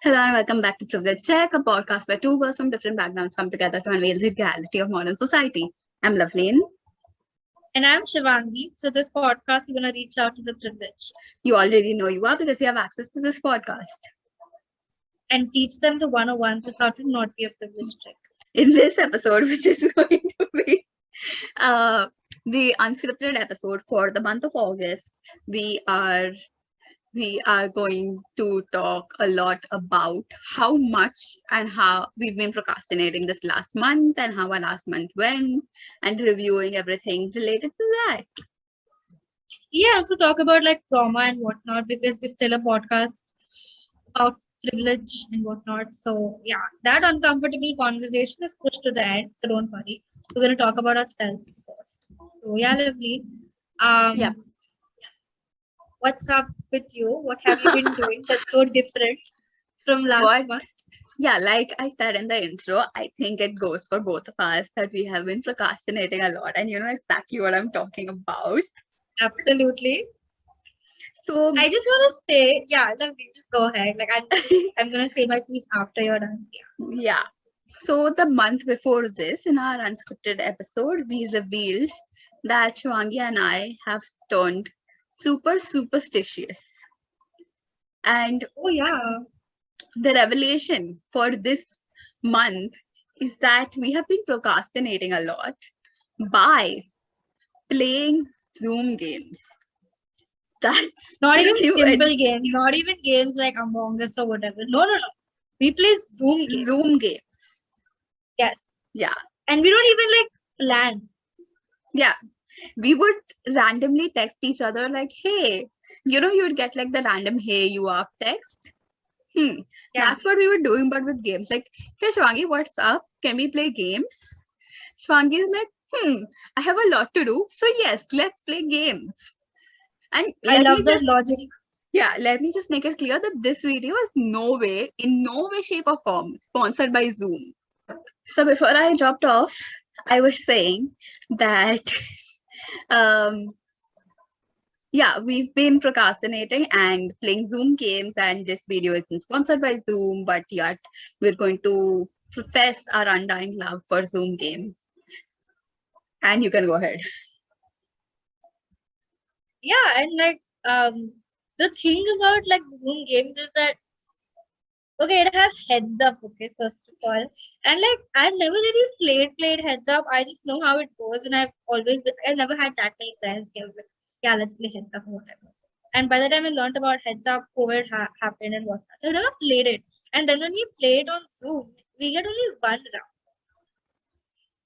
Hello and welcome back to Privilege Check, a podcast where two girls from different backgrounds come together to unveil the reality of modern society. I'm Loveleen. And I'm Shivangi. Through this podcast, we're going to reach out to the privileged You already know you are because you have access to this podcast. and teach them the 101s of how to not be a privileged trick. In this episode, which is going to be the unscripted episode for the month of August, we are going to talk a lot about how much and how we've been procrastinating this last month and how our last month went and reviewing everything related to that. Yeah, also talk about like trauma and whatnot because we're still a podcast about privilege and whatnot. So yeah, that uncomfortable conversation is pushed to the end. So don't worry. We're going to talk about ourselves first. So yeah, Lovely. Yeah. What's up with you? What have you been doing that's so different from last month? Yeah, like I said in the intro, I think it goes for both of us that we have been procrastinating a lot, and you know exactly what I'm talking about. Absolutely. So I just want to say, yeah, Lovely, just go ahead. Like I'm gonna say my piece after you're done. Yeah. So the month before this, in our unscripted episode, we revealed that Shivangi and I have turned super superstitious. And oh yeah, the revelation for this month is that we have been procrastinating a lot by playing Zoom games. That's not even simple games, not even games like Among Us or whatever. No. We play Zoom games. Zoom games. Yes. Yeah. And we don't even like plan. Yeah. We would randomly text each other like, hey, you would get like the random hey you up text. Yeah. That's what we were doing, but with games. Like, hey Shivangi, what's up? Can we play games? Shivangi is like, I have a lot to do. So yes, let's play games. And I love that logic. Yeah, let me just make it clear that this video is in no way, shape, or form sponsored by Zoom. So before I dropped off, I was saying that yeah, we've been procrastinating and playing Zoom games, and this video isn't sponsored by Zoom, but yet we're going to profess our undying love for Zoom games. And you can go ahead. Yeah, and like the thing about like Zoom games is that okay, it has heads up, okay, first of all. And like I've never really played heads up. I just know how it goes, and I've never had that many friends here with yeah, let's play heads up or whatever. And by the time I learned about heads up, COVID happened and whatnot. So I never played it. And then when we played on Zoom, we get only one round.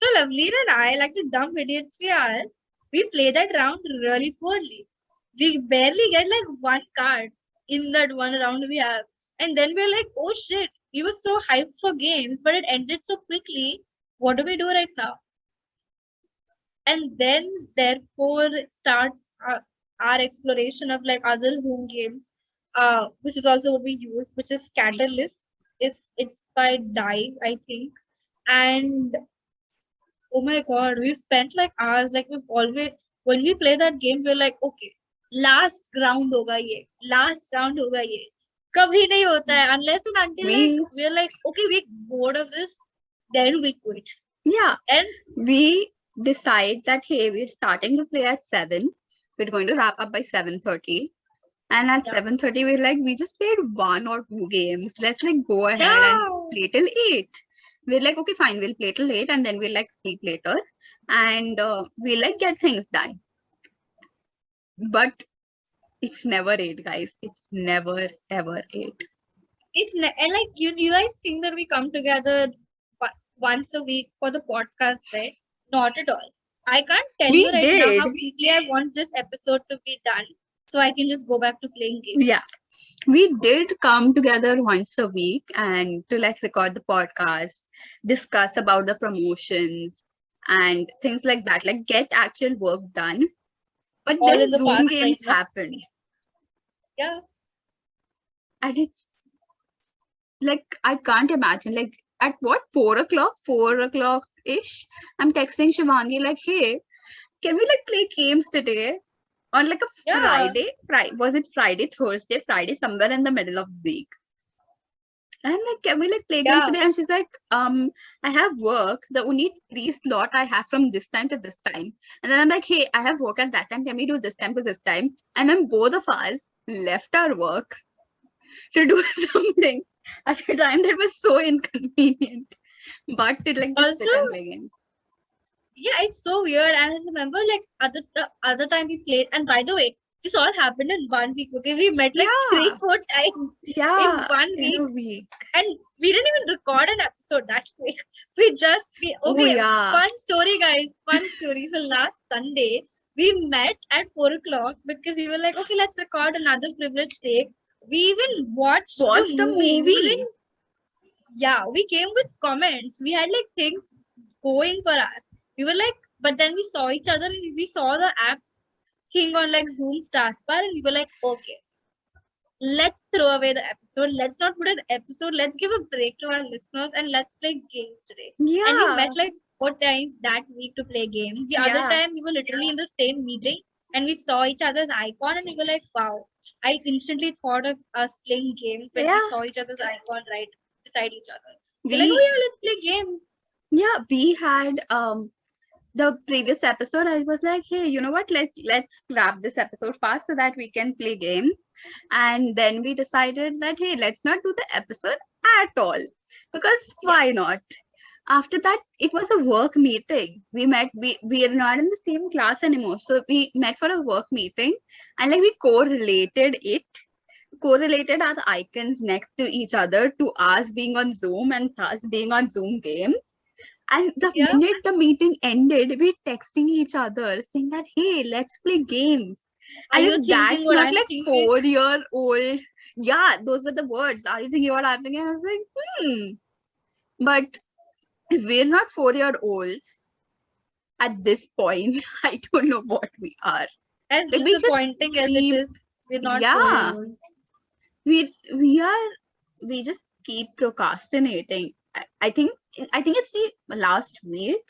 So Loveleen and I, like the dumb idiots we are, we play that round really poorly. We barely get like one card in that one round we have. And then we're like, oh shit, we were so hyped for games, but it ended so quickly. What do we do right now? And then, therefore, starts our exploration of like other Zoom games, which is also what we use, which is Catalyst. It's by Die, I think. And oh my god, we've spent like hours. Like we've always when we play that game, we're like, okay, last round hoga ye, last round hoga ye. Kabhi nahi hota hai unless and until like we're like, okay, we're bored of this, then we quit. Yeah, and we decide that hey, we're starting to play at 7. We're going to wrap up by 7:30. And at 7:30, we're like, we just played 1 or 2 games. Let's like go ahead and play till 8. We're like, okay, fine, we'll play till 8 and then we'll like sleep later. And we'll like get things done. But it's never 8, guys. It's never, ever 8. And like you guys think that we come together once a week for the podcast, right? Not at all. I can't tell you right now how quickly I want this episode to be done so I can just go back to playing games. Yeah. We did come together once a week and to like record the podcast, discuss about the promotions and things like that, like get actual work done. But all then Zoom games happened. Yeah. And it's like, I can't imagine, like at what, 4 o'clock ish, I'm texting Shivangi like, hey, can we like play games today? On like a Friday, was it Friday, Thursday, Friday, somewhere in the middle of the week. And I'm like, can we like play games Yeah. today? And she's like, I have work. The only free slot I have from this time to this time. And then I'm like, hey, I have work at that time. Can we do this time to this time? And then both of us left our work to do something at a time that was so inconvenient. But to like just Also, sit and play games. yeah, it's so weird. And I remember like the other time we played, and by the way, this all happened in 1 week. Okay, we met like Yeah. 3-4 times in Yeah. 1 week, In a week. and we didn't even record an episode that quick. Oh, Okay, yeah. fun story, guys. Fun story. So last Sunday we met at 4 o'clock because we were like, okay, let's record another privilege take. We even watched Watched the a movie. movie. We came with comments. We had like things going for us. We were like, but then we saw each other and we saw the apps thing on like Zoom's taskbar, and we were like, okay, let's throw away the episode. Let's not put an episode. Let's give a break to our listeners and let's play games today. Yeah. And we met like 4 times that week to play games. The other Yeah. time we were literally in the same meeting and we saw each other's icon and we were like, wow. I instantly thought of us playing games when we saw each other's icon right beside each other. We're like, oh yeah, let's play games. Yeah, we had the previous episode. I was like, hey, you know what? Let's grab this episode fast so that we can play games. And then we decided that hey, let's not do the episode at all because why not? After that, it was a work meeting. We met. We are not in the same class anymore, so we met for a work meeting, and like we correlated our icons next to each other to us being on Zoom and us being on Zoom games. And the minute the meeting ended, we're texting each other saying that, hey, let's play games. Are and you if that's thinking what not I'm like thinking? 4-year-old, yeah, those were the words. Are you thinking what I'm thinking? I was like, But if we're not 4-year-olds at this point, I don't know what we are. As Like, we just disappointing as it is, we're not yeah. 4-year-old. We just keep procrastinating. I think it's the last week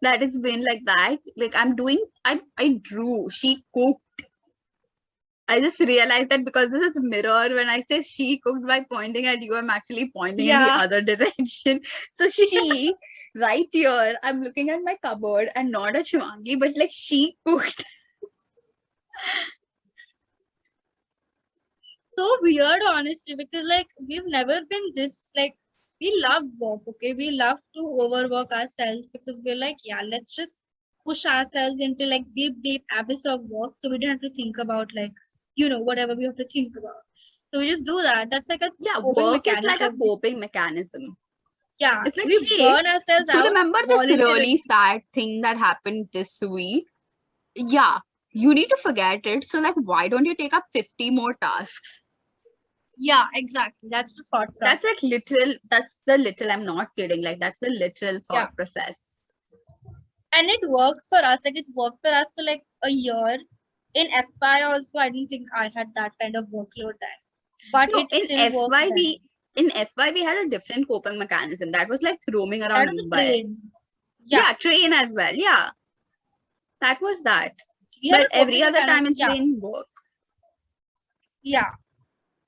that it's been like that. Like I drew, she cooked. I just realized that because this is a mirror, when I say she cooked by pointing at you, I'm actually pointing in the other direction. So she right here, I'm looking at my cupboard and not at Shivangi, but like she cooked. So weird, honestly, because like we've never been this like we love work, okay? We love to overwork ourselves because we're like, yeah, let's just push ourselves into like deep abyss of work so we don't have to think about like, whatever we have to think about. So we just do that. That's like a work is like a coping mechanism. Yeah, it's like, we burn ourselves out. So remember this really sad thing that happened this week? Yeah, you need to forget it. So like, why don't you take up 50 more tasks? Yeah, exactly. That's the thought process. That's like literal. That's the literal. I'm not kidding. Like that's the literal thought process. And it works for us. Like it's worked for us for like a year. In FY also, I didn't think I had that kind of workload then. But no, it still worked then. In FY we had a different coping mechanism. That was like roaming around That was Mumbai. Train. Yeah, train as well. Yeah, that was that. But every other time it's been work. Yeah.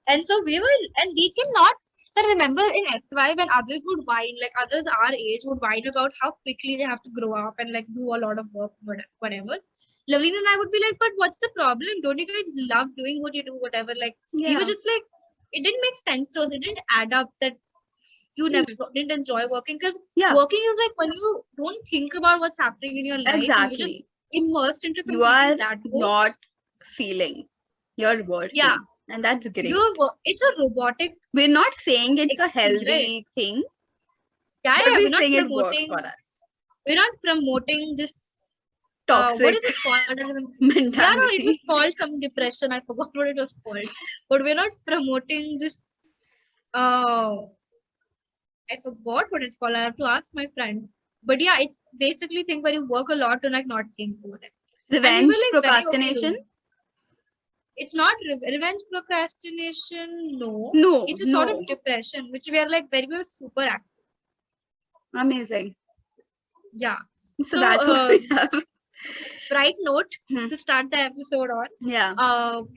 And so we cannot. So remember in SY when others would whine, like others our age would whine about how quickly they have to grow up and like do a lot of work, whatever. Loveleen and I would be like, but what's the problem? Don't you guys love doing what you do, whatever? Like we were just like, it didn't make sense to us. It didn't add up that you never didn't enjoy working because working is like when you don't think about what's happening in your life. You're just immersed into you are not feeling your work. Yeah. And that's great. It's a robotic. We're not saying it's a healthy thing. Yeah, but we're saying it works for us. We're not promoting this toxic what is it called? mentality. Yeah, no, it was called some depression. I forgot what it was called. But we're not promoting this. I forgot what it's called. I have to ask my friend. But yeah, it's basically thing where you work a lot to like not think about it. Revenge procrastination. It's not revenge procrastination. No, it's a sort of depression, which we are like very super active. Amazing. Yeah. So that's what we have. Bright note to start the episode on. Yeah.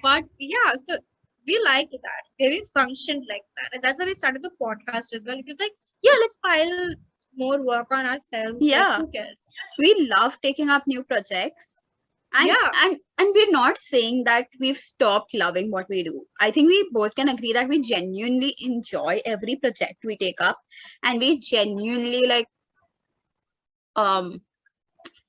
But yeah, so we like that. Okay, we functioned like that. And that's why we started the podcast as well. Because like, yeah, let's pile more work on ourselves. Like, Yeah. who cares? We love taking up new projects. And, Yeah. and we're not saying that we've stopped loving what we do. I think we both can agree that we genuinely enjoy every project we take up, and we genuinely like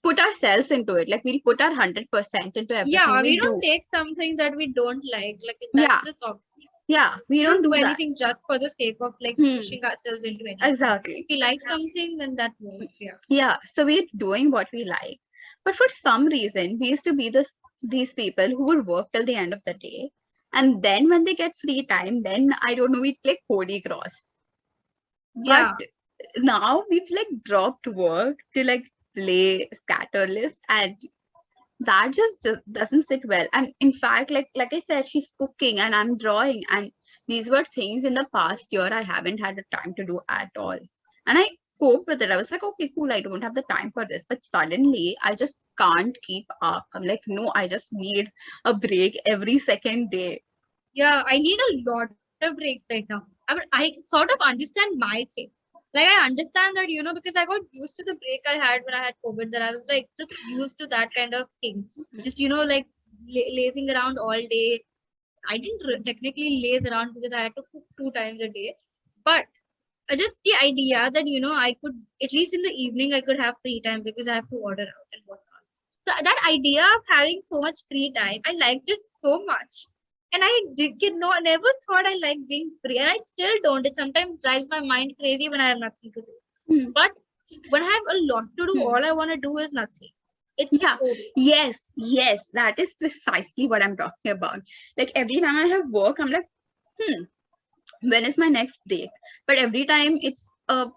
put ourselves into it. Like we'll put our 100% into everything Yeah, we we do. don't take something that we don't like. Like Yeah. that's just obvious. Yeah, we We don't don't do that. anything just for the sake of like pushing ourselves into anything. Exactly. If we like something, then that works. Yeah. Yeah, so we're doing what we like. But for some reason, we used to be these people who would work till the end of the day. And then when they get free time, then I don't know, we'd like Holy Cross. Yeah. But now we've like dropped work to like play scatterless, and that just doesn't sit well. And in fact, like I said, she's cooking and I'm drawing, and these were things in the past year I haven't had the time to do at all. And I coped with it. I was like, okay, cool, I don't have the time for this. But suddenly I just can't keep up. I'm like, no, I just need a break every second day. Yeah, I need a lot of breaks right now. I sort of understand my thing. Like I understand that, because I got used to the break I had when I had COVID, that I was like just used to that kind of thing. Just, like lazing around all day. I didn't technically laze around because I had to cook 2 times a day. But just the idea that, I could, at least in the evening, I could have free time because I have to order out and whatnot. So that idea of having so much free time, I liked it so much. And I never thought I liked being free. And I still don't. It sometimes drives my mind crazy when I have nothing to do. But when I have a lot to do, all I want to do is nothing. It's Yeah. Yes, that is precisely what I'm talking about. Like every time I have work, I'm like, when is my next break? But every time it's a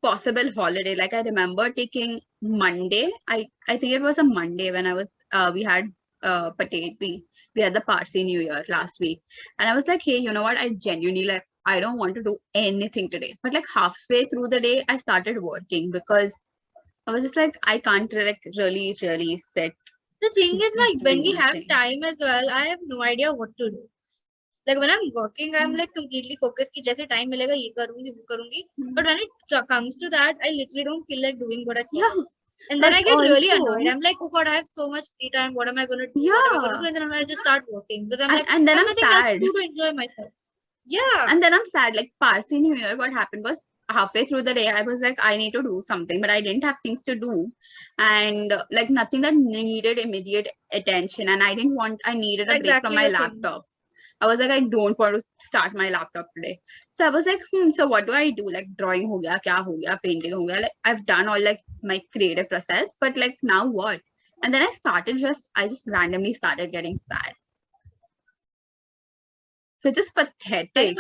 possible holiday. Like I remember taking Monday. I think it was a Monday when I was we had we had the Parsi New Year last week, and I was like, hey, you know what? I genuinely like I don't want to do anything today. But like halfway through the day, I started working because I was just like, I can't like really sit. The thing is, like when we have nothing. time as well, I have no idea what to do. Like when I'm working, I'm like completely focused कि जैसे time मिलेगा ये करूँगी वो करूँगी. But when it comes to that, I literally don't feel like doing what I thought. Yeah. And then But I get really also- annoyed. I'm like, oh God, I have so much free time. What am I going to do? Yeah. What am I going to do? And then I just start working because I'm like, and then I have I'm nothing else sad. to do to enjoy myself. Yeah. And then I'm sad. Like Parsi New Year, what happened was halfway through the day, I was like, I need to do something, but I didn't have things to do, and like nothing that needed immediate attention. And I needed a break from Exactly my the thing. laptop. I was like, I don't want to start my laptop today. So I was like, so what do I do? Like drawing ho gaya, kya ho gaya, painting ho gaya. Like I've done all like my creative process, but like now what? And then I just randomly started getting sad. So it's just pathetic.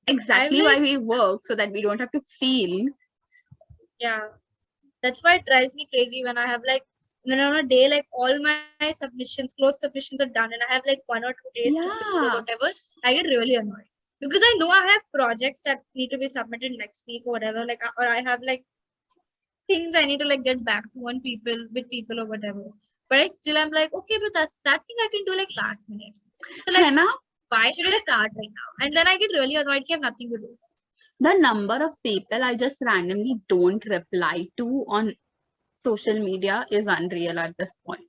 Exactly why we work, so that we don't have to feel. Yeah. That's why it drives me crazy when I have like, when on a day, like all my submissions, closed submissions are done, and I have like 1 or 2 days to do or whatever, I get really annoyed. Because I know I have projects that need to be submitted next week or whatever, like, or I have like things I need to like get back to with people or whatever. But I still am like, okay, but that thing I can do like last minute. So like, why should I start right now? And then I get really annoyed. I have nothing to do. The number of people I just randomly don't reply to on social media is unreal at this point.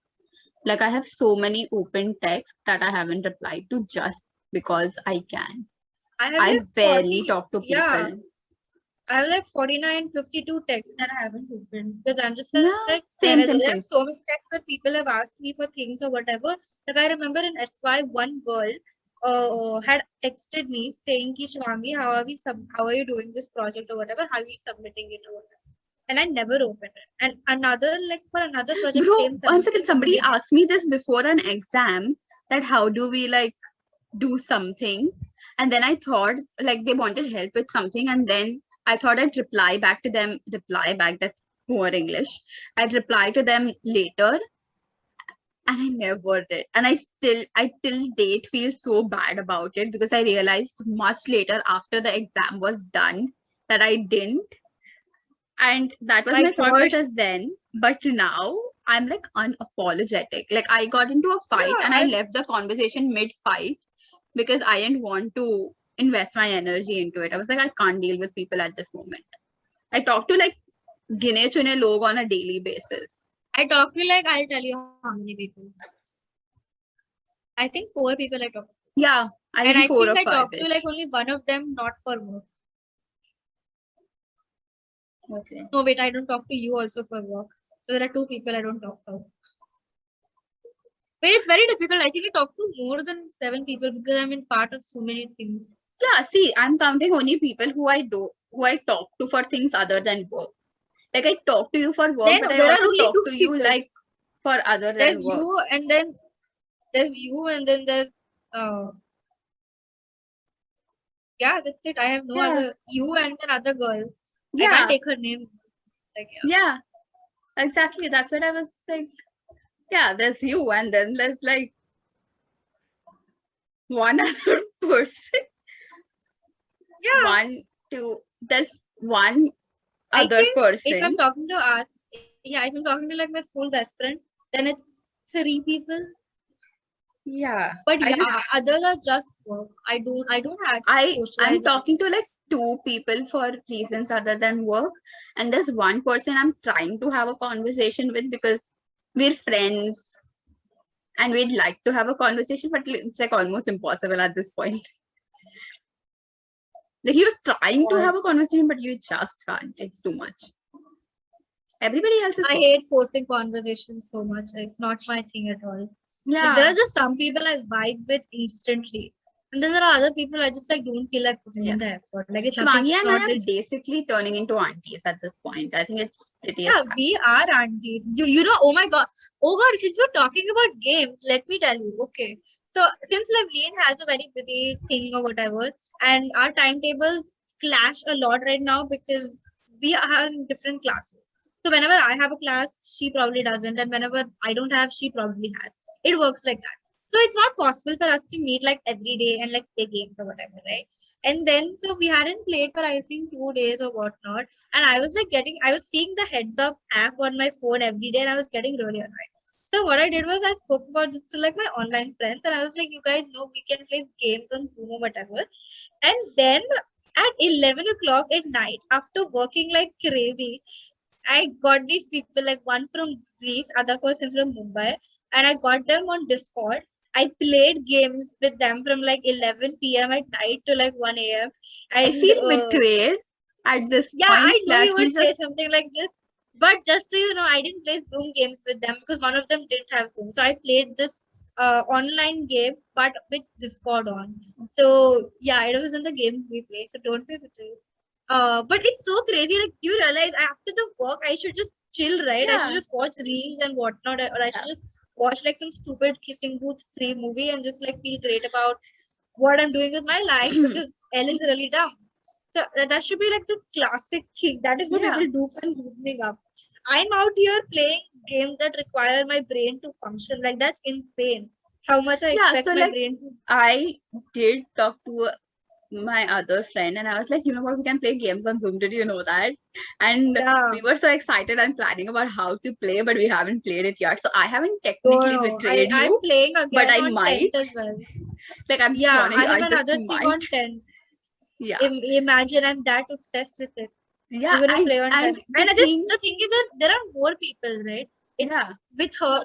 Like I have so many open texts that I haven't replied to just because I can. I like barely talk to people. Yeah. I have like 49, 52 texts that I haven't opened because I'm just like, same. There's so many texts that people have asked me for things or whatever. Like I remember in SY, one girl had texted me saying, Ki Shivangi, how are you doing this project or whatever? How are you submitting it or whatever? And I never opened it. And for another project, bro, same one second, somebody asked me this before an exam, that how do we like do something, and then I thought like they wanted help with something, and then I thought I'd reply back, that's poor English. I'd reply to them later, and I never did. And I till date feel so bad about it, because I realized much later after the exam was done that I didn't. And that was my thought process then. But now I'm like unapologetic. Like I got into a fight and I left the conversation mid-fight because I didn't want to invest my energy into it. I was like, I can't deal with people at this moment. I talk to like गिने चुने लोग on a daily basis. I talk to like, I'll tell you how many people. I think 4 people I talk to. Yeah, I And think I 4 think or I 5 talk to ish. like only one of them, not for work. Okay. No, wait, I don't talk to you also for work. So there are 2 people I don't talk to. But it's very difficult. I think I talk to more than 7 people because I'm in part of so many things. Yeah, see, I'm counting only people who I talk to for things other than work. Like I talk to you for work, Then but I there are also only talk 2 to you people. like for other There's than work. you and then there's yeah, that's it. I have no other you and another girl. I Yeah, can't take her name. Like yeah, exactly. That's what I was like. Yeah, there's you, and then there's like one other person. yeah. One, two. There's one I other think if I'm person. talking to us, yeah, if I'm talking to like my school best friend, then it's 3 people. Yeah, But I yeah, just others are just work. I don't have I'm socialize. talking to like 2 people for reasons other than work, and there's one person I'm trying to have a conversation with because we're friends and we'd like to have a conversation, but it's like almost impossible at this point. Like you're trying to have a conversation, but you just can't. It's too much. Everybody else is I hate forcing conversations so much. It's not my thing at all. yeah. Like, there are just some people I vibe with instantly. And then there are other people I just like don't feel like putting in the effort. Like it's nothing. Shivangi and Not I are basically turning into aunties at this point. I think it's pretty yeah, we are aunties. You know, oh my god. Oh god, since you're talking about games, let me tell you. Okay. So since Loveleen has a very busy thing or whatever, and our timetables clash a lot right now because we are in different classes. So whenever I have a class, she probably doesn't, and whenever I don't have, she probably has. It works like that. So it's not possible for us to meet like every day and like play games or whatever, right? And then so we hadn't played for I think 2 days or whatnot. And I was like I was seeing the heads up app on my phone every day and I was getting really annoyed. So what I did was I spoke about this to like my online friends and I was like, you guys know we can play games on Zoom or whatever. And then at 11 o'clock at night, after working like crazy, I got these people, like one from Greece, other person from Mumbai, and I got them on Discord. I played games with them from like 11 p.m. at night to like 1 a.m. I And feel betrayed at this yeah, point. I know That you we would say just something like this, but just so you know, I didn't play Zoom games with them because one of them didn't have Zoom. So I played this online game, but with Discord on. So yeah, it was in the games we play. So don't be betrayed. But it's so crazy. Like you realize after the work, I should just chill, right? I should just watch reels and whatnot, or I should just watch like some stupid Kissing Booth 3 movie and just like feel great about what I'm doing with my life because L is really dumb. So that should be like the classic thing. That is what people do for loosening up. I'm out here playing games that require my brain to function. Like that's insane. How much I expect so my like brain to. I did talk to my other friend and I was like, you know what, we can play games on Zoom. Did you know that? And Yeah. we were so excited and planning about how to play, but we haven't played it yet. So I haven't No, technically no. betrayed I'm you, playing but again I on might. 10th as well. Like I'm just Yeah, warning I you, have I just another thing might. on 10th. Yeah. Imagine I'm that obsessed with it. Yeah. We're gonna play on And 10th. the And thing, the thing is that there are more people, right?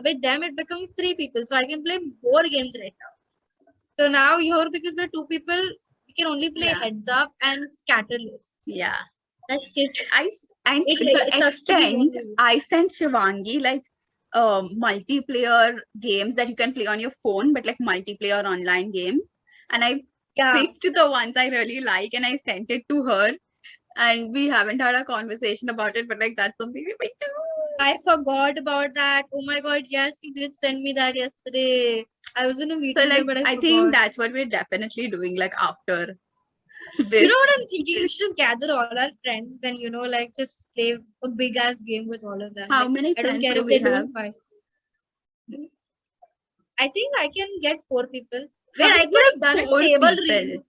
With them it becomes 3 people. So I can play more games right now. So now here because we're 2 people, we can only play heads up and scatter list. Yeah. That's it. The extent I sent Shivangi like multiplayer games that you can play on your phone, but like multiplayer online games. And I picked the ones I really like and I sent it to her. And we haven't had a conversation about it, but like that's something we might do. I forgot about that. Oh my god, yes, you did send me that yesterday. I was in a meeting, So like but I think forgot. that's what we're definitely doing like after this. You know what I'm thinking? We should just gather all our friends and like just play a big ass game with all of them. How like, many I don't friends care do if we they have? don't fight. I think I can get 4 people. How Wait, I could have done a table people? read.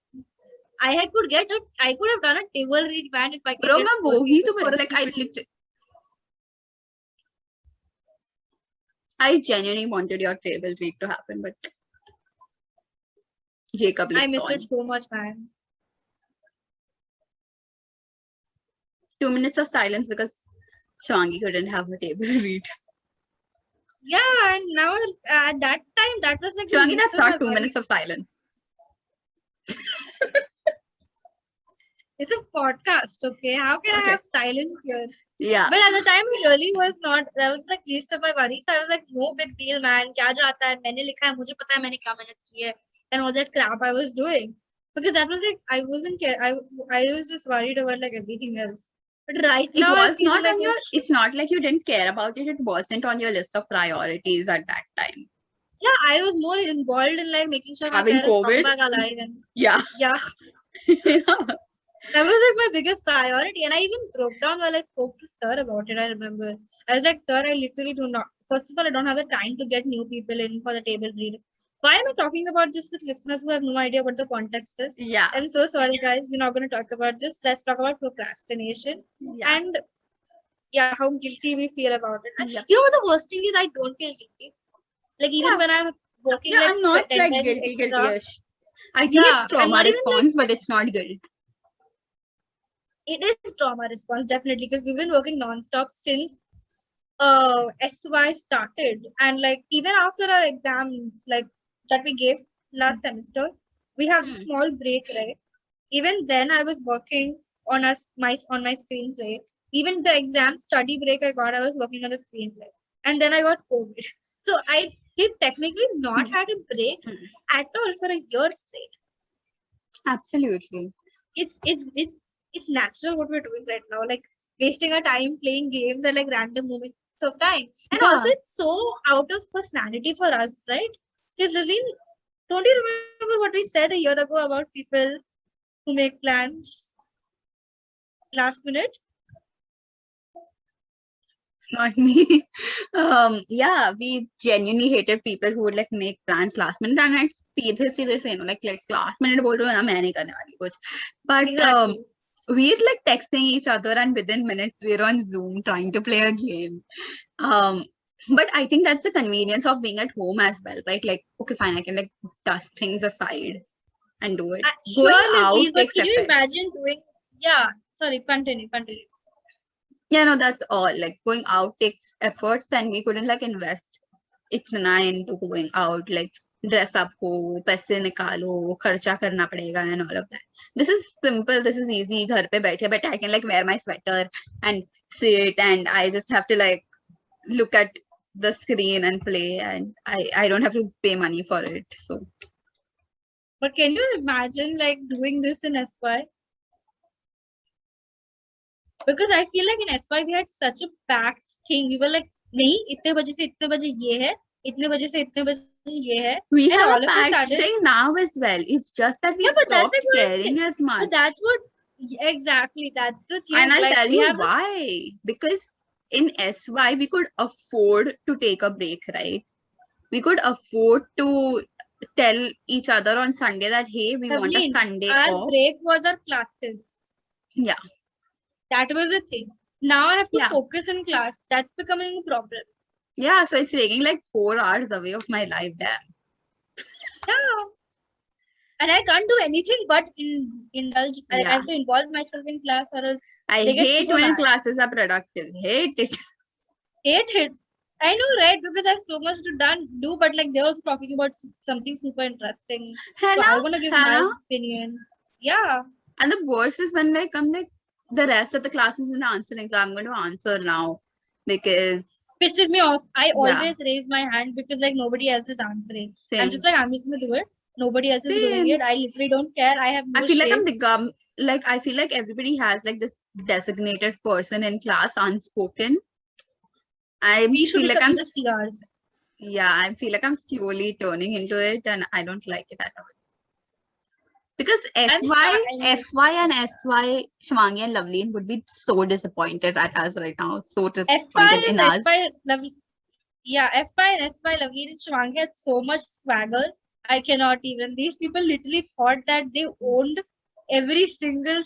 I could have done a table read ban if I can Bro, get मैं 4 वो ही people तो for a like stupid I genuinely wanted your table read to happen, but Jacob I lives miss on. it so much, man. 2 minutes of silence because Shivangi couldn't have her table read. Yeah, and now at that time, that was like the Shivangi, least that's of my not 2 worries. minutes of silence. It's a podcast, okay? How can I Okay. have silence here? Yeah. But at the time, it really was not. That was like least of my worries. I was like, no big deal, man. क्या जाता है? मैंने लिखा है, मुझे पता है मैंने क्या मेहनत की है, and all that crap I was doing. Because that was like I wasn't care. I was just worried about like everything else. But right It now, I was feel not like on your, it's not like you didn't care about it. It wasn't on your list of priorities at that time. yeah, I was more involved in like making sure my Having parents COVID? come back alive, and Yeah. yeah, that was like my biggest priority. And I even broke down while I spoke to sir about it. I remember I was like, sir, I literally do not. First of all, I don't have the time to get new people in for the table read. Why am I talking about this with listeners who have no idea what the context is? Yeah. I'm so sorry, guys. We're not going to talk about this. Let's talk about procrastination. Yeah. And yeah, how guilty we feel about it. And Yep. you know what the worst thing is? I don't feel guilty. Like even Yeah. when I'm working Yeah, like I'm not 10 like times guilty, extra. guilty-ish. I think Yeah, it's trauma I'm not even response, but it's not guilt. it is trauma response definitely because we've been working non-stop since SY started, and like even after our exams like that we gave last semester, we have a small break, right? Even then I was working on my screenplay. Even the exam study break I got, I was working on the screenplay. And then I got COVID. So I did technically not had a break at all for a year straight. Absolutely. It's natural what we're doing right now, like wasting our time playing games at like random moments of time. And Yeah. also it's so out of personality for us, right? Because Loveleen, don't you remember what we said a year ago about people who make plans last minute? Not me. Yeah, we genuinely hated people who would like make plans last minute and I'd सीधे say, like last minute बोल रहे हो ना मैं नहीं करने वाली कुछ. But Exactly. we're like texting each other and within minutes we're on Zoom trying to play a game. But I think that's the convenience of being at home as well, right? Like, okay, fine, I can like dust things aside and do it. Going Sure, out Loveleen, but takes can you effort. imagine doing? Yeah, sorry, continue. Yeah, no, that's all. Like going out takes efforts and we couldn't like invest इतना into going out, like dress up हो, पैसे निकालो, खर्चा करना पड़ेगा and all of that. This is simple, this is easy. घर पे बैठे बैठे I can like wear my sweater and sit and I just have to like look at the screen and play and I don't have to pay money for it. So But can you imagine like doing this in SY? Because I feel like in SY we had such a packed thing. We were like, नहीं इतने बजे से इतने बजे ये है, इतने बजे से इतने बजे ये है. we And have all a of a packed sudden, thing now as well. It's just that we yeah, but that's stopped like what I'm caring saying. as much. But that's what exactly that's the thing. And I'll like tell we you have why. Because in SY we could afford to take a break, right? We could afford to tell each other on Sunday that hey, we want a Loveleen, Sunday our off. break was our classes. Yeah. That was the thing. Now I have to Yeah. focus in class. That's becoming a problem. Yeah, so it's taking like 4 hours away of my life. Damn. Yeah. And I can't do anything but indulge. I Yeah. have to involve myself in class or else I they get hate super when mad. classes are productive. Hate it. Hate it. I know, right? Because I have so much to do, but like they're also talking about something super interesting. So I Hannah, want to give my opinion. Yeah. And the worst is when like I'm like the rest of the class isn't answering, so I'm going to answer now because Pisses me off. I Yeah. always raise my hand because like nobody else is answering. I'm same. just like, I'm just gonna do it. Nobody else is doing Same. it. I literally don't care. I have no I feel like shame. I'm become like I feel like everybody has like this designated person in class unspoken. I We should feel like I'm become the CRs. yeah, I feel like I'm slowly turning into it and I don't like it at all. Because FY and SY, Shivangi and Loveleen would be so disappointed at us right now. So disappointed in us. FY Lovely. Yeah, FY and SY Loveleen and Shivangi had so much swagger. I cannot even. These people literally thought that they owned every single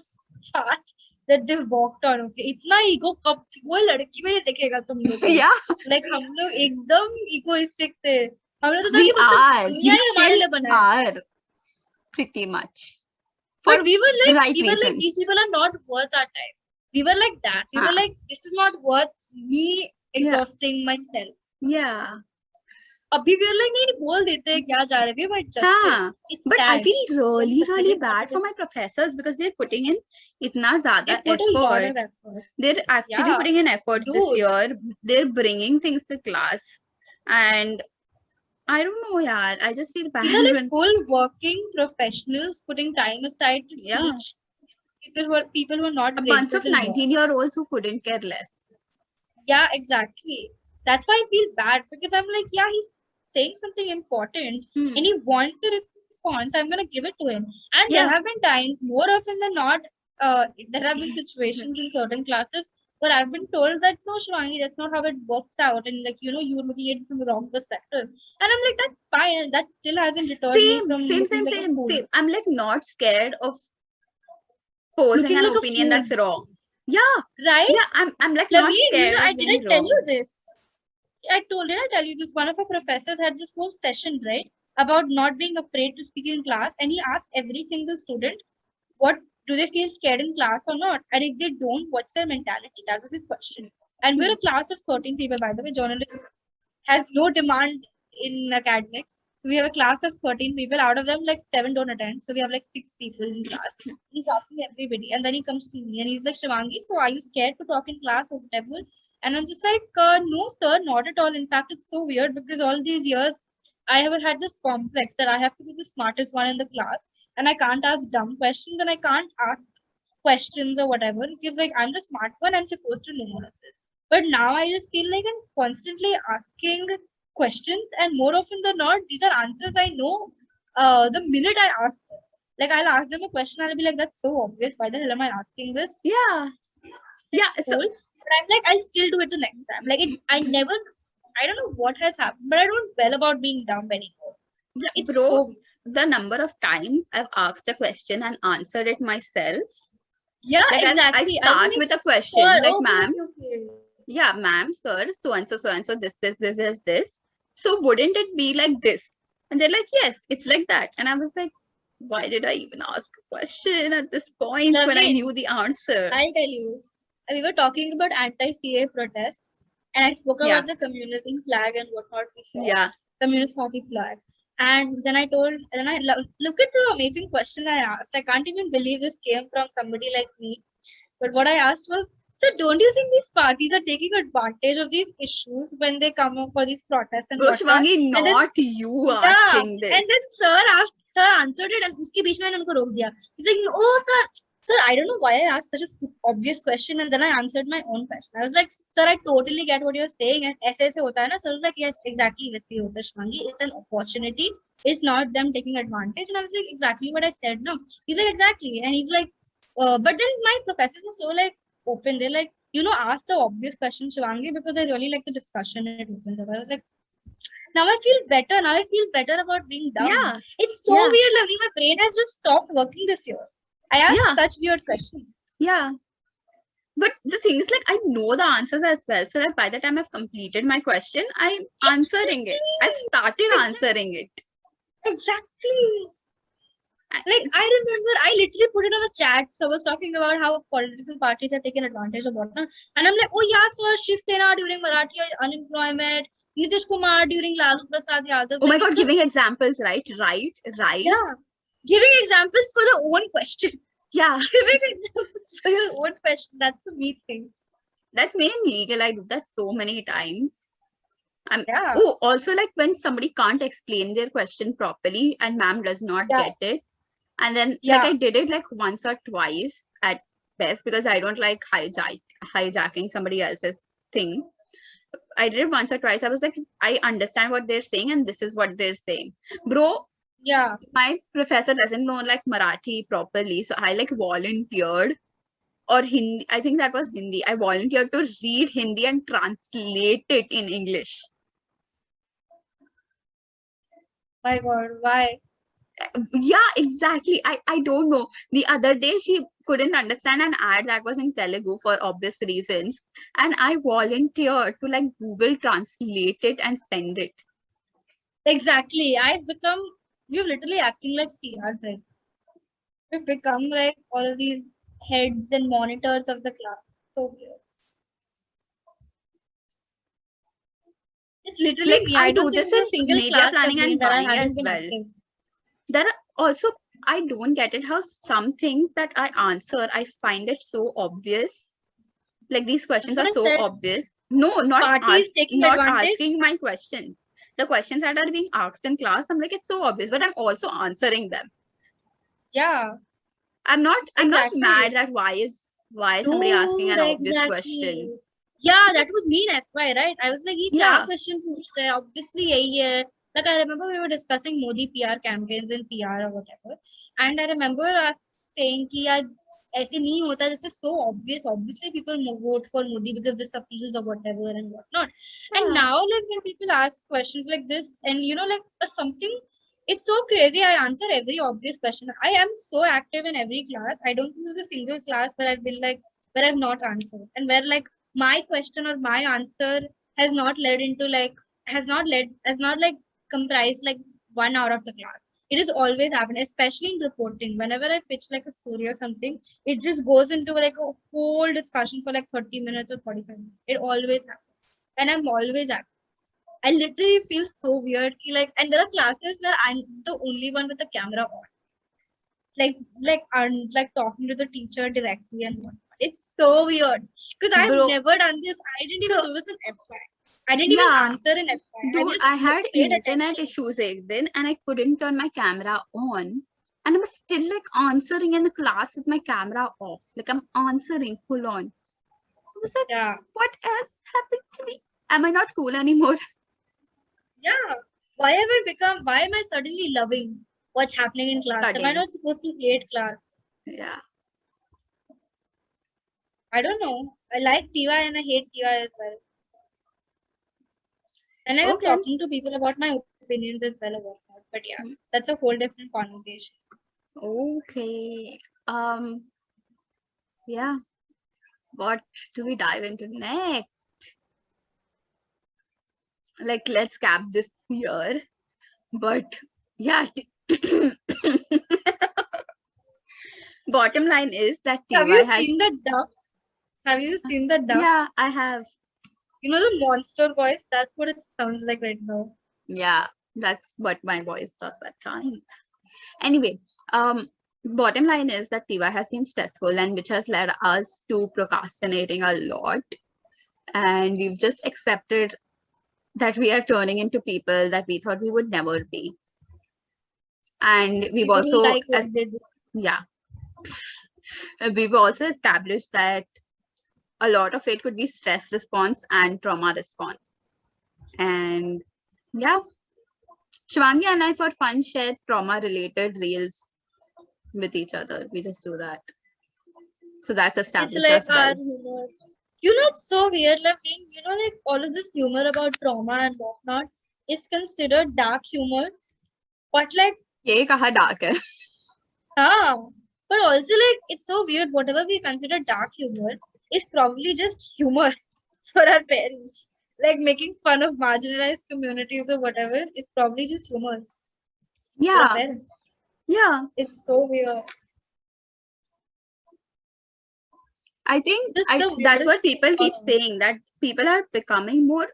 path that they walked on. Okay, इतना ego कब कोई लड़की में नहीं दिखेगा तुम लोग को. Yeah. Like हम लोग एकदम egoistic थे. हम लोग तो था We कि मतलब are. दुनिया We ही हमारे still लिए बना है. are. pretty much. For But we were like, reasons. these people are not worth our time. We were like that. We were like, this is not worth me exhausting myself. Yeah. अभी भी like नहीं बोल देते हैं क्या जा रहे हैं, but just it's but sad. I feel really bad for my professors because they're putting in itna zyada put a lot of effort. effort. They're actually putting in effort this year. They're bringing things to class, and I don't know, yaar. I just feel bad. These are like full working professionals putting time aside to teach people who are not a bunch of 19-year-olds who couldn't care less. Yeah, exactly. That's why I feel bad because I'm like, yeah, he's saying something important and he wants a response. I'm gonna give it to him. And there have been times, more often than not, there have been situations in certain classes where I've been told that no, Shivangi, that's not how it works out, and like you're looking at it from the wrong perspective. And I'm like, that's fine, and that still hasn't deterred me from same. I'm like not scared of posing an opinion that's wrong. Yeah. Right? Yeah, I'm like not scared of I being didn't tell you this. I tell you this. One of our professors had this whole session, right, about not being afraid to speak in class, and he asked every single student, what do they feel scared in class or not? And if they don't, what's their mentality? That was his question. And we're a class of 13 people, by the way. Journalism has no demand in academics. So we have a class of 13 people. Out of them, like 7 don't attend. So we have like 6 people in class. He's asking everybody. And then he comes to me and he's like, Shivangi, so are you scared to talk in class or whatever? And I'm just like, no, sir, not at all. In fact, it's so weird because all these years, I have had this complex that I have to be the smartest one in the class. And I can't ask dumb questions and I can't ask questions or whatever. Because like I'm the smart one, I'm supposed to know all of this. But now I just feel like I'm constantly asking questions, and more often than not, these are answers I know the minute I ask them. Like I'll ask them a question, I'll be like, that's so obvious. Why the hell am I asking this? Yeah. Yeah. So, but I'm like, I'll still do it the next time. Like I don't know what has happened, but I don't dwell about being dumb anymore. Yeah, bro, the number of times I've asked a question and answered it myself. Yeah, like exactly. I start with a question, like, ma'am. Yeah, ma'am, sir, so and so, this. So wouldn't it be like this? And they're like, yes, it's like that. And I was like, why did I even ask a question at this point when I knew the answer? I'll tell you. We were talking about anti-CA protests, and I spoke about the communism flag and whatnot we saw. Yeah. Communist party flag. And then I look at the amazing question I asked. I can't even believe this came from somebody like me. But what I asked was, so don't you think these parties are taking advantage of these issues when they come up for these protests and whatnot? Shivangi, not you asking this. And then sir answered it, and uske beech mein unko rok diya. He's like, oh sir, I don't know why I asked such a obvious question, and then I answered my own question. I was like, sir, I totally get what you're saying. And aise hota hai na? Sir was like, yes, exactly. Waise hota hai, Shivangi. It's an opportunity. It's not them taking advantage. And I was like, exactly what I said. No, he's like, exactly. And he's like, but then my professors are so like open. They're like, ask the obvious question, Shivangi, because I really like the discussion it opens up. I was like, now I feel better. Now I feel better about being dumb. Yeah. It's so weird, Loveleen. My brain has just stopped working this year. I asked such weird questions. Yeah. But the thing is, like, I know the answers as well. So that by the time I've completed my question, I'm answering it. I started answering it. Exactly. Like, I remember I literally put it on a chat. So I was talking about how political parties are taking advantage of whatnot. And I'm like, oh yeah, sir, Shiv Sena during Marathi unemployment, Nitish Kumar during Lalu Prasad Yadav. Oh my God, giving examples, right? Yeah. Giving examples for the own question. Yeah. Giving examples for your own question. That's a me thing. That's me in legal. I do that so many times. Oh, also like when somebody can't explain their question properly and ma'am does not get it. And then like I did it like once or twice at best because I don't like hijacking somebody else's thing. I did it once or twice. I was like, I understand what they're saying and this is what they're saying. Bro, my professor doesn't know like Marathi properly. So I like volunteered or Hindi. I think that was Hindi. I volunteered to read Hindi and translate it in English. My God, why? Yeah, exactly. I don't know. The other day she couldn't understand an ad that was in Telugu for obvious reasons. And I volunteered to like Google translate it and send it. Exactly. I've become we're literally acting like CRs, right? We've become like all of these heads and monitors of the class. So weird. It's literally Like me. I I don't do think this in there's a single media class I've planning been and where I buying as haven't been well. active. There are also, I don't get it how some things that I answer, I find it so obvious. Like these That's questions what are I so said. obvious. No, not Party is taking not advantage. asking my questions. The questions that are being asked in class, I'm like, it's so obvious, but I'm also answering them. Yeah, I'm not exactly. mad that why is somebody asking Dude, an obvious exactly. question. Yeah, But that was me in SY, right? I was like, ये क्या yeah, question पूछते हैं? Obviously यही है. Like I remember we were discussing Modi PR campaigns and PR or whatever, and I remember us saying कि यार ऐसे नहीं होता. This is so obvious. Obviously, people vote for Modi because this appeals or whatever and whatnot. And yeah. now, like when people ask questions like this, and like something, it's so crazy. I answer every obvious question. I am so active in every class. I don't think there's a single class where I've been like where I've not answered, and where like my question or my answer has not led into like has not like comprised like 1 hour of the class. It has always happened, especially in reporting. Whenever I pitch like a story or something, it just goes into like a whole discussion for like 30 minutes or 45 minutes. It always happens. And I'm always active. I literally feel so weird. Like, and there are classes where I'm the only one with the camera on, like talking to the teacher directly and whatnot. It's so weird because I've Bro, never done this. I didn't even so do this in FY. I didn't even yeah, answer in FY. I dude, just I had paid internet attention. issues then and I couldn't turn my camera on. And I was still like answering in the class with my camera off. Like I'm answering full on. I was like, Yeah, what else happened to me? Am I not cool anymore? yeah. Why have I become? Why am I suddenly loving what's happening in class? Am I Studying. not supposed to hate class? Yeah. I don't know. I like TY and I hate TY as well. And I love Okay. talking to people about my opinions as well about that. But yeah, that's a whole different conversation. Okay. Yeah. What do we dive into next? Like, let's cap this here. But yeah, bottom line is that Have TY you has, seen the duff? Have you seen the duff? yeah, I have. You know the monster voice? That's what it sounds like right now. Yeah, that's what my voice does at times. Anyway, bottom line is that TY has been stressful and which has led us to procrastinating a lot. And we've just accepted that we are turning into people that we thought we would never be. And we've We don't also, like what they do. yeah, we've also established that a lot of it could be stress response and trauma response. And yeah, Shivangi and I, for fun, share trauma related reels with each other. We just do that. So that's It's established like as well. our humor. It's so weird, Loveleen. Like all of this humor about trauma and whatnot is considered dark humor. But like, ये कहाँ dark है? ah, but also like it's so weird. Whatever we consider dark humor is probably just humor for our parents. Like making fun of marginalized communities or whatever is probably just humor for our Yeah, parents. yeah. It's so weird. I think This is the that's what weirdest thing. people keep saying, that people are becoming more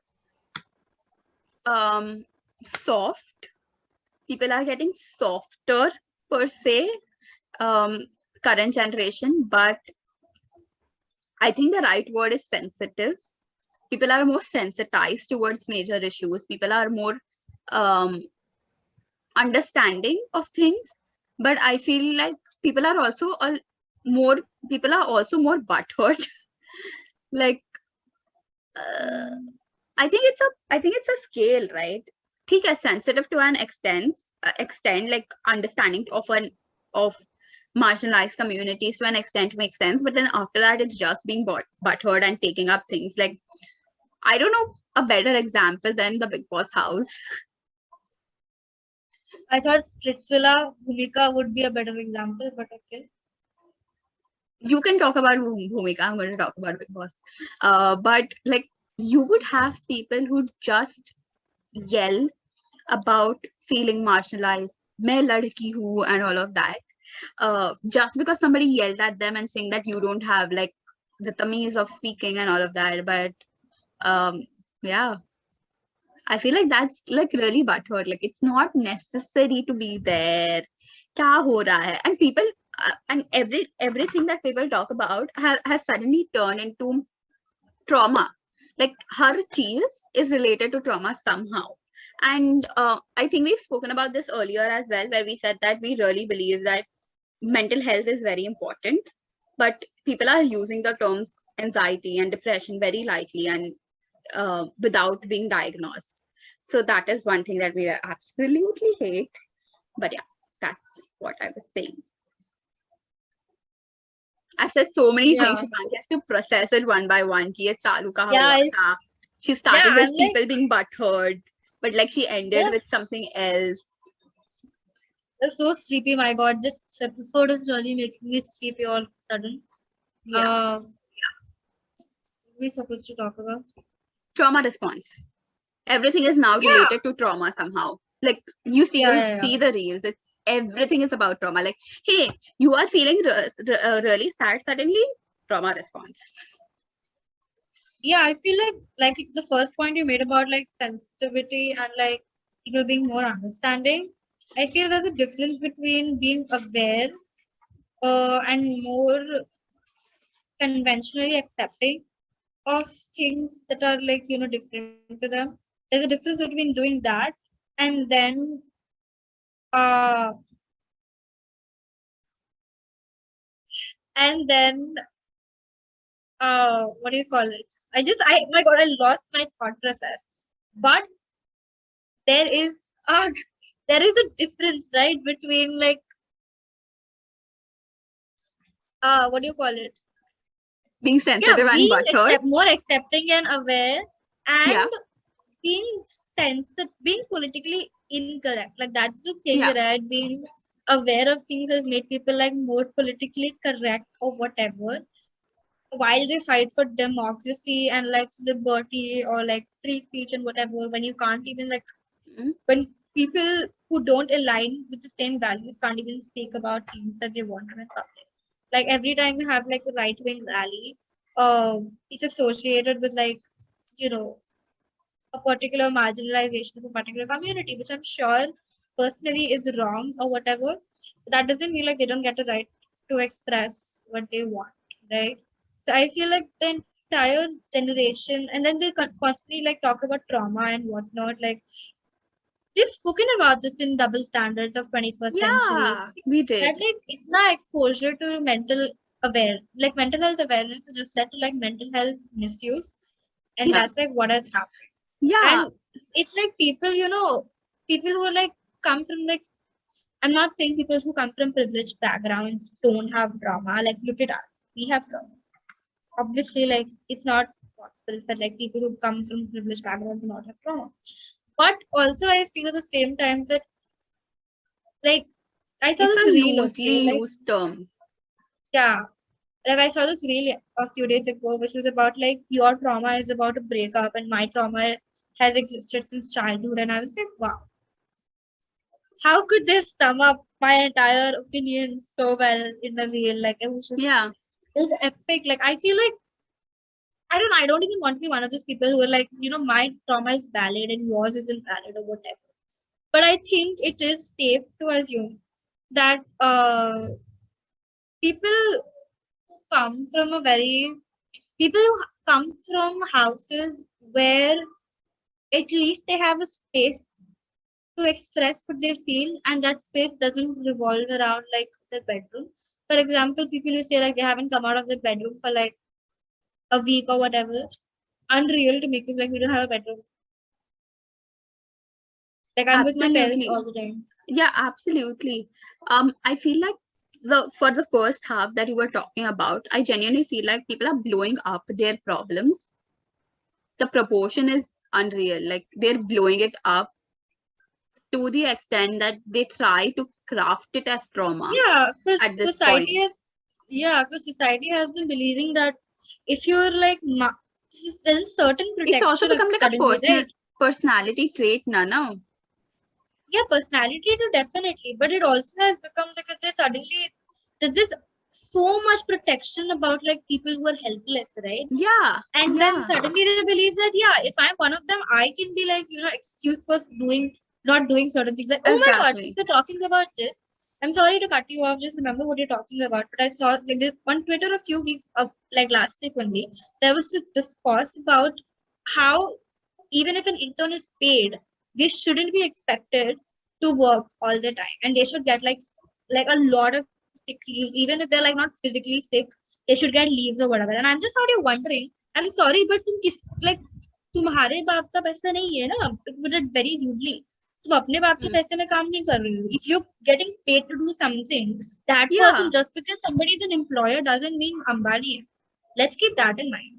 soft. People are getting softer per se, current generation, but I think the right word is sensitive. People are more sensitized towards major issues. People are more um, understanding of things, but I feel like people are also more people are also more butthurt. Like I think it's a scale, right? ठीक है, sensitive to an extent, like understanding of marginalized communities to an extent makes sense, but then after that it's just being butthurt and taking up things. Like I don't know a better example than the Big Boss house. I thought Splitsvilla Bhumika would be a better example, but okay. You can talk about Bhumika. I'm going to talk about Big Boss. But like you would have people who just yell about feeling marginalized, मैं लड़की हूँ and all of that. Just because somebody yelled at them and saying that you don't have like the tameez of speaking and all of that. But yeah, I feel like that's like really butthurt. Like it's not necessary to be there. क्या हो रहा है? And people and everything that people talk about has suddenly turned into trauma. Like her cheese is related to trauma somehow. And I think we've spoken about this earlier as well, where we said that we really believe that mental health is very important, but people are using the terms anxiety and depression very lightly and without being diagnosed. So that is one thing that we absolutely hate. But yeah, that's what I was saying. I've said so many things. Shivangi has to process it one by one. Ki ye chalu kaha hua tha. She started with people being butthurt, but like she ended with something else. I'm so sleepy, my god. This episode is really making me sleepy all of a sudden. Yeah. What are we supposed to talk about? Trauma response. Everything is now related to trauma somehow. Like you see the reels. It's everything is about trauma. Like, hey, you are feeling really sad suddenly. Trauma response. Yeah, I feel like the first point you made about like sensitivity and like people being more understanding. I feel there's a difference between being aware and more conventionally accepting of things that are like different to them. There's a difference between doing that and then uh and then what do you call it? My god, I lost my thought process. But there is a there is a difference, right, between like what do you call it? Being sensitive and butthurt. More accepting and aware, and being being politically incorrect. Like that's the thing, right? Being aware of things has made people like more politically correct or whatever, while they fight for democracy and like liberty or like free speech and whatever. When you can't even like when people who don't align with the same values can't even speak about things that they want in public. Like every time you have like a right wing rally, it's associated with like a particular marginalization of a particular community, which I'm sure personally is wrong or whatever. But that doesn't mean like they don't get a right to express what they want, right? So I feel like the entire generation, and then they constantly like talk about trauma and whatnot. Like they've spoken about this in double standards of 21st century. Yeah, we did. That like itna exposure to mental health awareness has just led to like mental health misuse, and that's like what has happened. Yeah. And it's like people who are like come from like, I'm not saying people who come from privileged backgrounds don't have trauma. Like look at us, we have trauma. Obviously, like it's not possible for like people who come from privileged backgrounds to not have trauma. But also I feel at the same time that like I saw it's this a reel, loose term. Yeah. Like I saw this reel a few days ago, which was about like your trauma is about a breakup and my trauma has existed since childhood. And I was like, wow, how could this sum up my entire opinion so well in a reel? Like it was just it was epic. Like I feel like I don't even want to be one of those people who are like, my trauma is valid and yours isn't valid or whatever. But I think it is safe to assume that people who come from houses where at least they have a space to express what they feel, and that space doesn't revolve around like their bedroom. For example, people who say like they haven't come out of their bedroom for like a week or whatever, unreal to me because like we don't have a bedroom. Like I'm with my parents all the time. Yeah, absolutely. I feel like for the first half that you were talking about, I genuinely feel like people are blowing up their problems. The proportion is unreal. Like they're blowing it up to the extent that they try to craft it as trauma. Yeah, because at this society point. society has been believing that if you're like there's a certain protection. It's also become like a personality personality trait, no? Yeah, personality too, definitely. But it also has become because there's this so much protection about like people who are helpless, right? Yeah, And then yeah, suddenly they believe that yeah, if I'm one of them, I can be like, excused for not doing certain things. Like, oh my god, since exactly. we're talking about this, I'm sorry to cut you off, just remember what you're talking about. But I saw like this on Twitter a few weeks up, like last week only, there was this discourse about how even if an intern is paid, they shouldn't be expected to work all the time. And they should get like a lot of sick leaves, even if they're like not physically sick, they should get leaves or whatever. And I'm just out here wondering, I'm sorry, but तुम्हारे बाप का पैसा नहीं है ना, to put it very rudely. तुम अपने बाप के Hmm. पैसे में काम नहीं कर रही हो. If you're getting paid to do something, that Yeah, person, just because somebody is an employer doesn't mean Ambani है. Let's keep that in mind.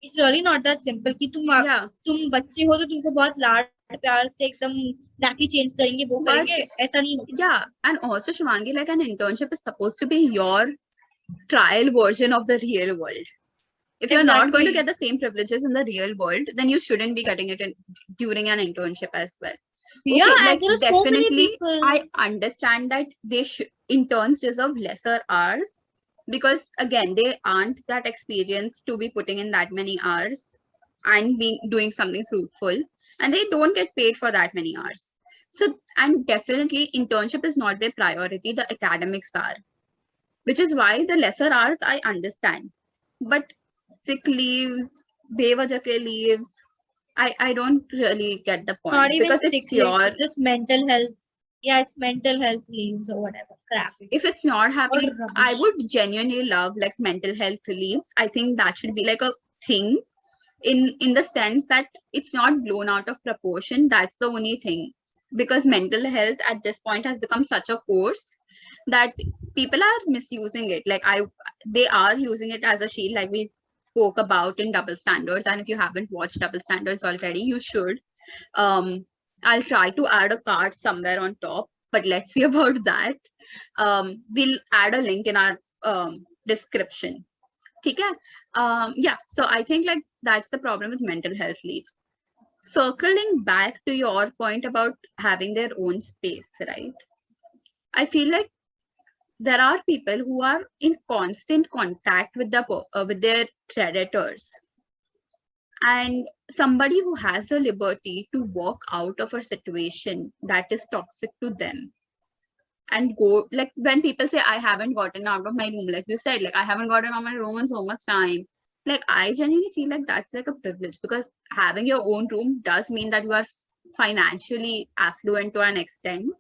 It's really not that simple कि yeah. तुम बच्चे हो तो तुमको बहुत लाड प्यार से एकदम nappy चेंज करेंगे वो But करेंगे, ऐसा नहीं होता. yeah, and also Shivangi, like an internship is supposed to be your trial version of the real world. If you're not going to Exactly. get the same privileges in the real world, then you shouldn't be getting it during an internship as well. Yeah, Okay, and like there are so many definitely, people. I understand that interns deserve lesser hours because again, they aren't that experienced to be putting in that many hours and being doing something fruitful, and they don't get paid for that many hours. So, and definitely, internship is not their priority. The academics are, which is why the lesser hours I understand, but sick leaves, bevajah ke leaves, I don't really get the Not point even because sick it's leaves, your, it's just mental health. Yeah, it's mental health leaves or whatever crap it if is. it's not Or happening, I rubbish. would genuinely love like mental health leaves. I think that should be like a thing in the sense that it's not blown out of proportion. That's the only thing, because mental health at this point has become such a course that people are misusing it. Like they are using it as a shield, like we spoke about in double standards. And if you haven't watched double standards already, you should. I'll try to add a card somewhere on top, but let's see about that. We'll add a link in our description. Okay? Yeah, so I think like that's the problem with mental health leave. Circling back to your point about having their own space, right? I feel like there are people who are in constant contact with with their predators, and somebody who has the liberty to walk out of a situation that is toxic to them and go, like when people say I haven't gotten out of my room, like you said, like I haven't gotten out of my room in so much time, like I genuinely feel like that's like a privilege, because having your own room does mean that you are financially affluent to an extent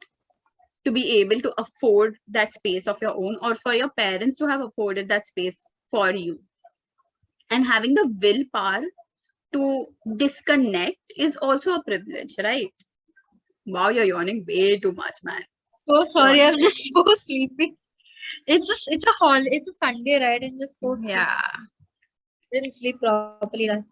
to be able to afford that space of your own, or for your parents to have afforded that space for you. And having the willpower to disconnect is also a privilege, right? Wow, you're yawning way too much, man. So sorry, Yawning I'm way just so sleepy. It's a Sunday, right? I'm just so sleepy. Yeah. Didn't sleep properly last night.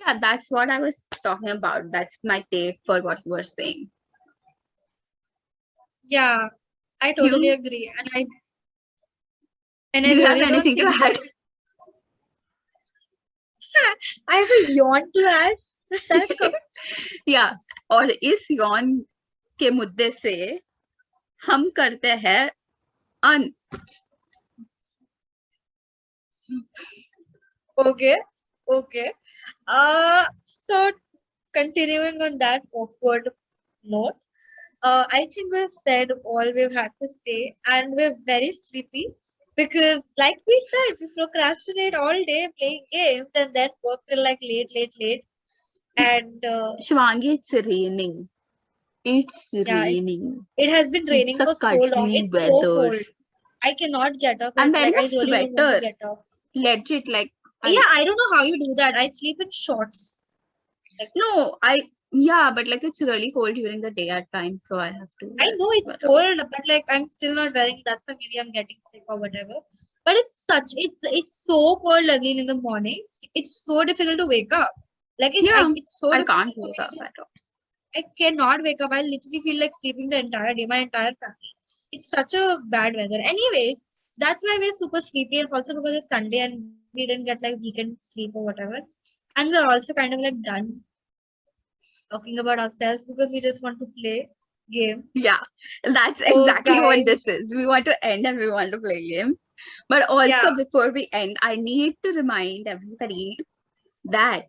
Yeah, that's what I was talking about. That's my take for what you were saying. Yeah, I totally You, agree. do I you have really don't anything to think add? that I have a yawn to add. Does that count? Yeah. और इस यौन के मुद्दे से हम करते हैं अन Okay. Okay. So continuing on that awkward note, I think we've said all we've had to say, and we're very sleepy because, like we said, we procrastinate all day playing games and then work till like late. And Shivangi, it's raining. It's yeah, raining. it has been It's raining a for so long. cuddly It's so weather. cold. I cannot get up, I'm and wearing like a I really don't want to sweater. get up. Legit, like Yeah, I I don't know how you do that. I sleep in shorts. Like no, I yeah, but like it's really cold during the day at times, so I have to I wear know a it's sweater. cold, but like I'm still not wearing it. That's why maybe I'm getting sick or whatever. But it's so cold again in the morning. It's so difficult to wake up. Yeah, It's so I difficult can't for wake me up to at just all. I cannot wake up. I literally feel like sleeping the entire day, my entire family. It's such a bad weather. Anyways, that's why we're super sleepy. It's also because it's Sunday and we didn't get like weekend sleep or whatever. And we're also kind of like done. talking about ourselves because we just want to play game. Yeah, that's So exactly what guys, this is. We want to end and we want to play games. But also, yeah. before we end, I need to remind everybody that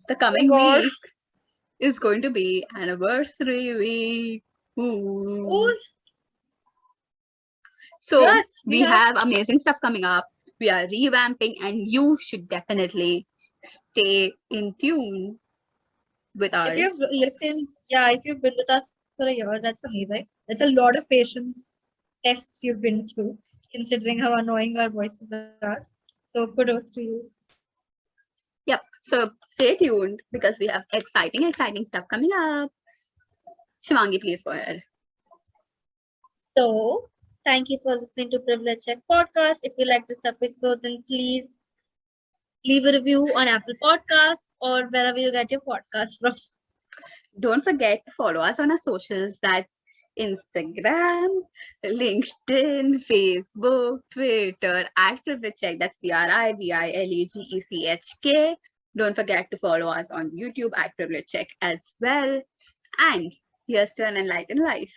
the Oh coming gosh. week is going to be anniversary week. Ooh. Oh So yes, we we have. have amazing stuff coming up. We are revamping, and you should definitely stay in tune with If ours. you've listened, yeah, if you've been with us for a year, that's amazing. That's a lot of patience tests you've been through, considering how annoying our voices are. So kudos to you. Yep. So stay tuned because we have exciting stuff coming up. Shivangi, please go ahead. So thank you for listening to Privilege Check podcast. If you like this episode, then please leave a review on Apple Podcasts or wherever you get your podcast from. Don't forget to follow us on our socials. That's Instagram, LinkedIn, Facebook, Twitter, at Privilege Check. That's PRIVILEGECHK. Don't forget to follow us on YouTube at Privilege Check as well. And here's to an enlightened life.